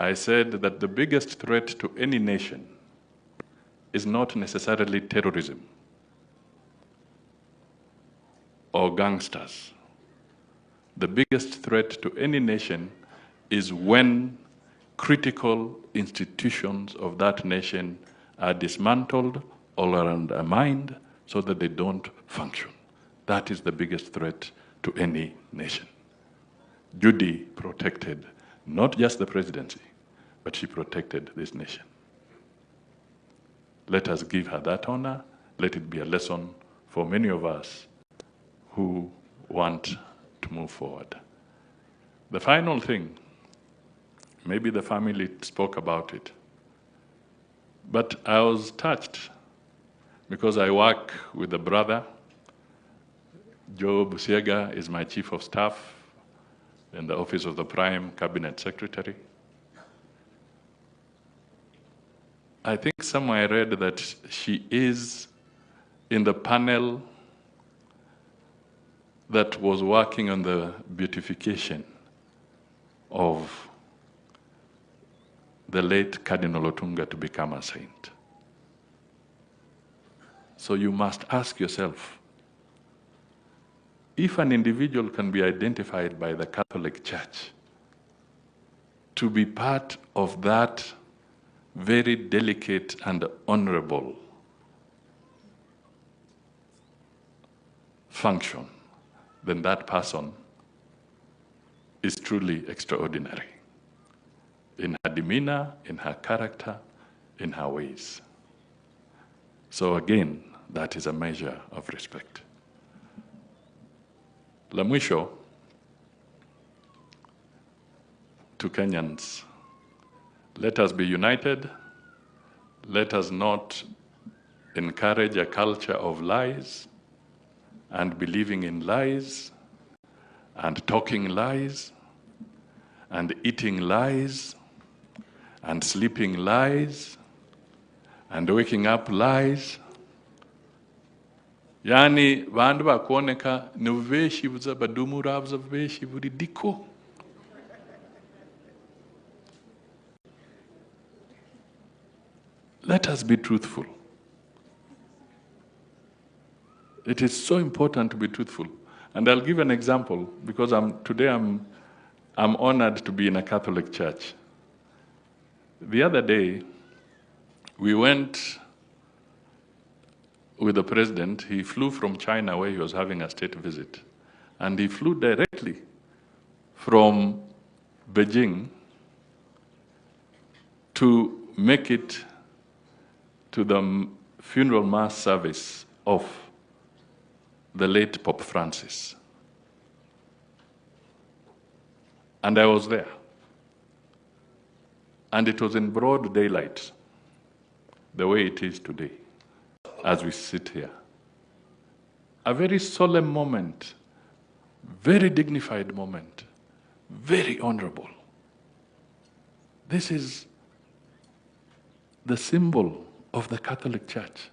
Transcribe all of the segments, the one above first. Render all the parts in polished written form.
I said that the biggest threat to any nation is not necessarily terrorism or gangsters. The biggest threat to any nation is when critical institutions of that nation are dismantled or are undermined so that they don't function. That is the biggest threat to any nation. Judy protected not just the presidency, but she protected this nation. Let us give her that honor. Let it be a lesson for many of us who want to move forward. The final thing, maybe the family spoke about it, but I was touched because I work with a brother. Joe Busiega is my chief of staff in the office of the Prime Cabinet Secretary. I think somewhere I read that she is in the panel that was working on the beatification of the late Cardinal Otunga to become a saint. So you must ask yourself, if an individual can be identified by the Catholic Church to be part of that very delicate and honorable function, then that person is truly extraordinary in her demeanor, in her character, in her ways. So again, that is a measure of respect. La mwisho, to Kenyans, let us be united. Let us not encourage a culture of lies and believing in lies and talking lies and eating lies and sleeping lies and waking up lies. Yani vandu vakuoneka nuveshi vuza badumura vuza veshi vuridiko. Let us be truthful. It is so important to be truthful. And I'll give an example because today I'm honored to be in a Catholic church. The other day, we went with the president. He flew from China where he was having a state visit. And he flew directly from Beijing to make it to the funeral mass service of the late Pope Francis. And I was there. And it was in broad daylight, the way it is today, as we sit here. A very solemn moment, very dignified moment, very honorable. This is the symbol of the Catholic Church,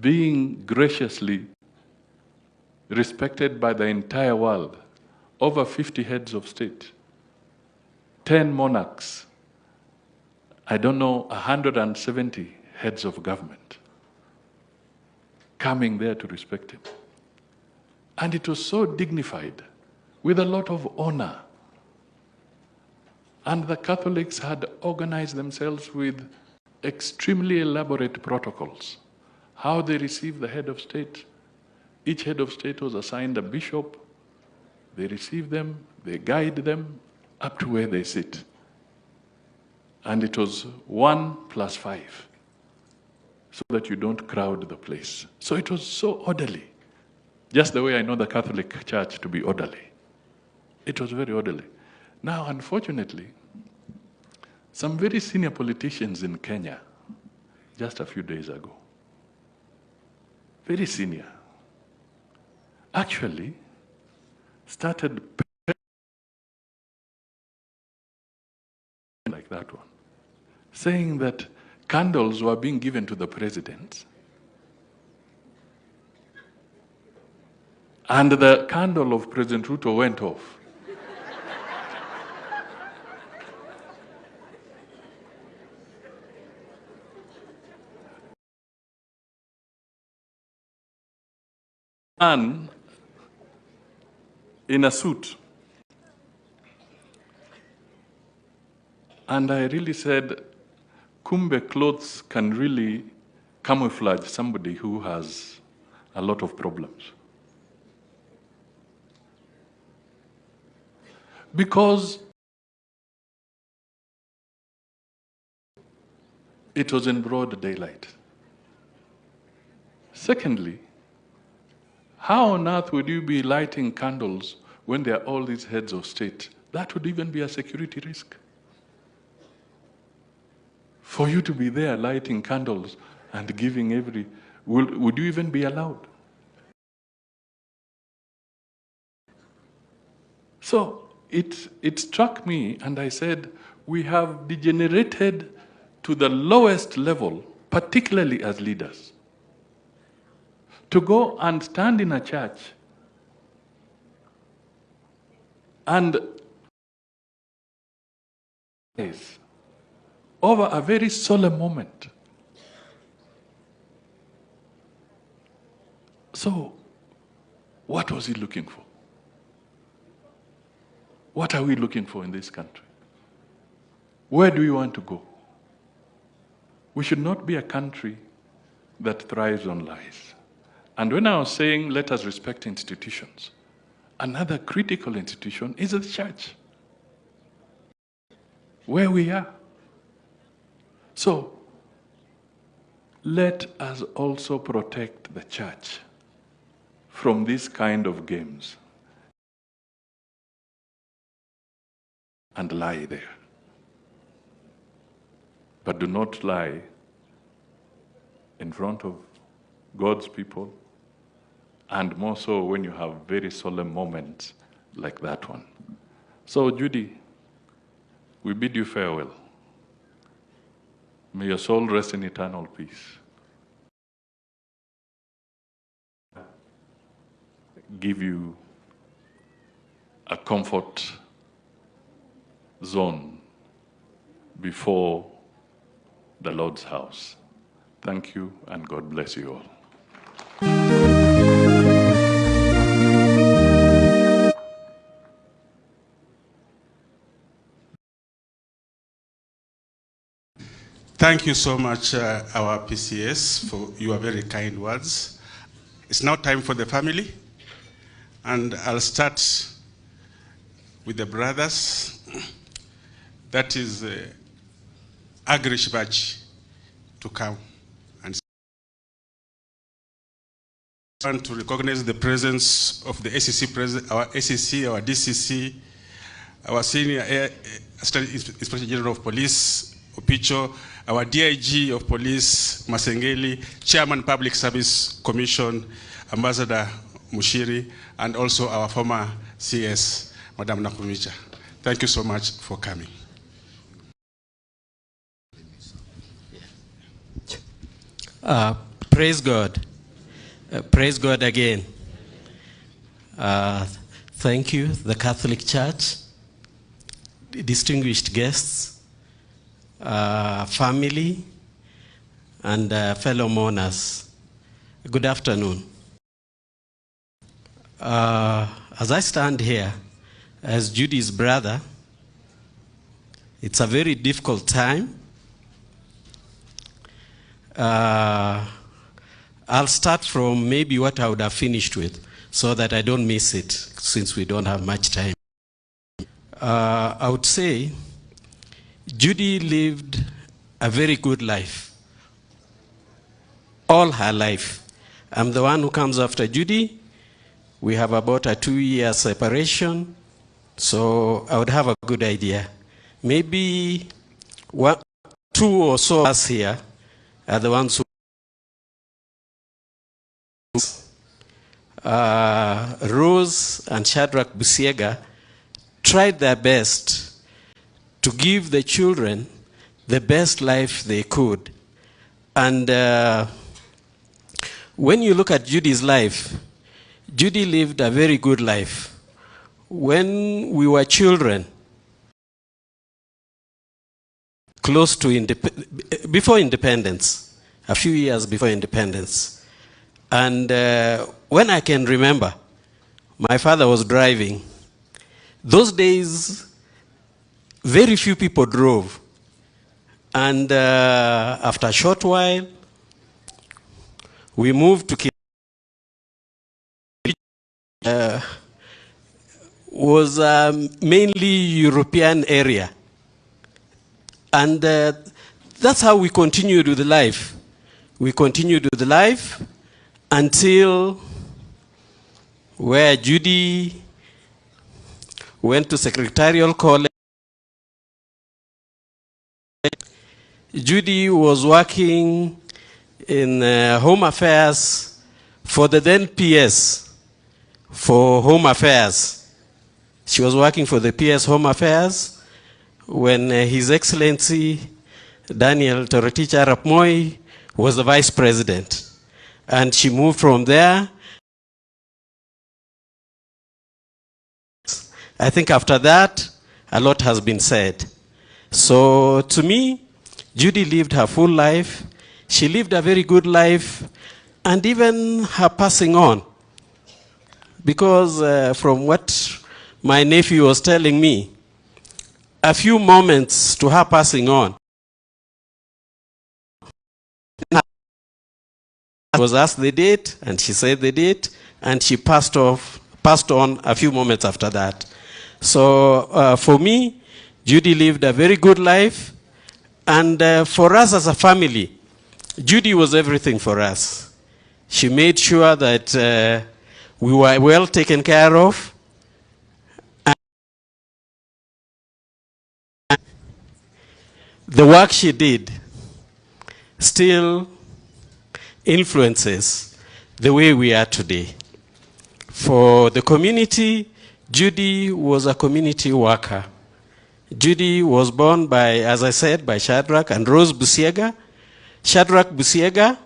being graciously respected by the entire world, over 50 heads of state, 10 monarchs, I don't know, 170 heads of government coming there to respect him. And it was so dignified, with a lot of honor. And the Catholics had organized themselves with extremely elaborate protocols. How they receive the head of state. Each head of state was assigned a bishop. They receive them, they guide them up to where they sit. And it was 1 + 5, so that you don't crowd the place. So it was so orderly, just the way I know the Catholic Church to be orderly. It was very orderly. Now, unfortunately, some very senior politicians in Kenya, just a few days ago, very senior, actually started like that one, saying that candles were being given to the president, and the candle of President Ruto went off. man in a suit. And I really said, kumbe clothes can really camouflage somebody who has a lot of problems. Because it was in broad daylight. Secondly, how on earth would you be lighting candles when there are all these heads of state? That would even be a security risk. For you to be there lighting candles and giving would you even be allowed? So it struck me, and I said, we have degenerated to the lowest level, particularly as leaders, to go and stand in a church and over a very solemn moment. So, what was he looking for? What are we looking for in this country? Where do we want to go? We should not be a country that thrives on lies. And when I was saying let us respect institutions, another critical institution is the church, where we are. So, let us also protect the church from this kind of games and lie there. But do not lie in front of God's people, and more so when you have very solemn moments like that one. So, Judy, we bid you farewell. May your soul rest in eternal peace. Give you a comfort zone before the Lord's house. Thank you, and God bless you all. Thank you so much, our PCS, for your very kind words. It's now time for the family, and I'll start with the brothers. That is Agri Shivaji to come. And I want to recognize the presence of the ACC president, our ACC, our DCC, our senior Assistant Inspector General of Police, Opicho, our DIG of Police, Masengeli, Chairman Public Service Commission, Ambassador Mushiri, and also our former CS, Madam Nakumicha. Thank you so much for coming. Praise God. Praise God again. Thank you, the Catholic Church, distinguished guests, family, and fellow mourners. Good afternoon. As I stand here as Judy's brother, it's a very difficult time. I'll start from maybe what I would have finished with so that I don't miss it, since we don't have much time. I would say Judy lived a very good life, all her life. I'm the one who comes after Judy. We have about a 2-year separation, so I would have a good idea. Maybe 2 or so of us here are the ones who Rose and Shadrach Busiega tried their best to give the children the best life they could. And when you look at Judy's life, Judy lived a very good life. When we were children, close to before independence, a few years before independence, and when I can remember, my father was driving. Those days, very few people drove. And after a short while, we moved to was mainly European area. And that's how we continued with life. We continued with life until where Judy went to secretarial college. Judy was working in home affairs for the then PS for home affairs. She was working for the PS home affairs when His Excellency Daniel Toroitich Arap Moi was the vice president. And she moved from there. I think after that, a lot has been said. So to me, Judy lived her full life. She lived a very good life, and even her passing on. Because from what my nephew was telling me, a few moments to her passing on, I was asked the date, and she said the date, and she passed on a few moments after that. So for me, Judy lived a very good life, and for us as a family, Judy was everything for us. She made sure that we were well taken care of. And the work she did still influences the way we are today. For the community, Judy was a community worker. Judy was born by, as I said, by Shadrach and Rose Busiega. Shadrach Busiega,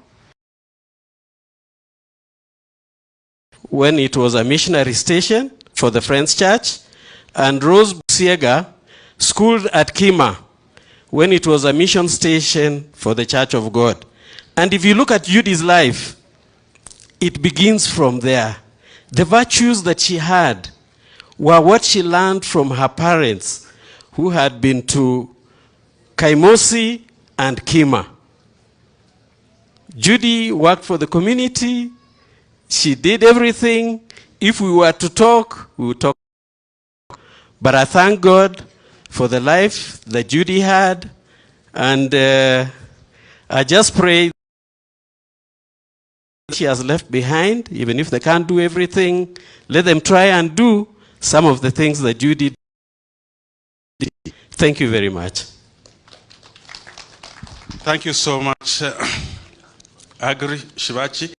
when it was a missionary station for the Friends Church, and Rose Busiega schooled at Kima when it was a mission station for the Church of God. And if you look at Judy's life, it begins from there. The virtues that she had were what she learned from her parents, who had been to Kaimosi and Kima. Judy worked for the community. She did everything. If we were to talk, we would talk. But I thank God for the life that Judy had. And I just pray she has left behind, even if they can't do everything, let them try and do some of the things that Judy did. Thank you very much. Thank you so much, Agri Shivachi.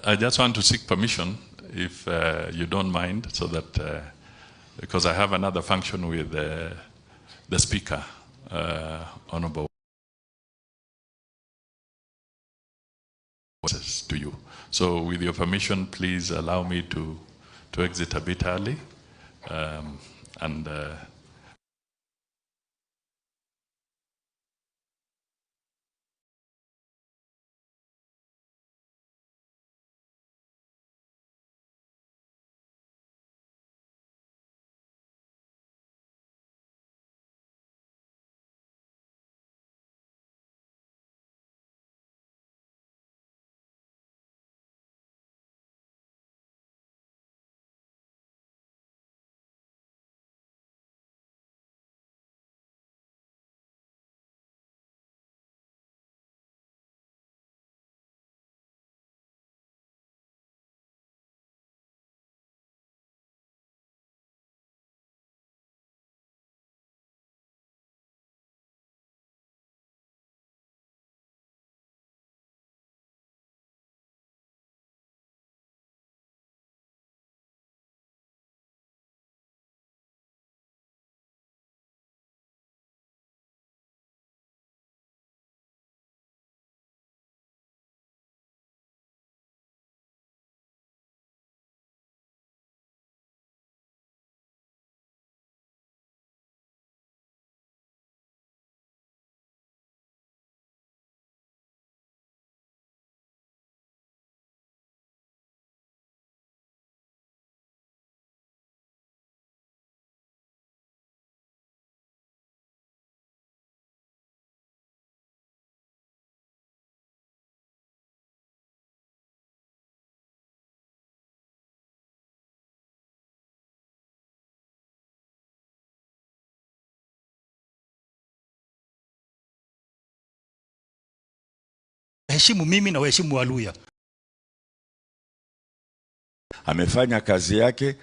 I just want to seek permission, if you don't mind, so that, because I have another function with the Speaker, Honorable, to you. So with your permission, please allow me to exit a bit early. waheshimu mimi na waheshimu Waluya. Amefanya kazi yake.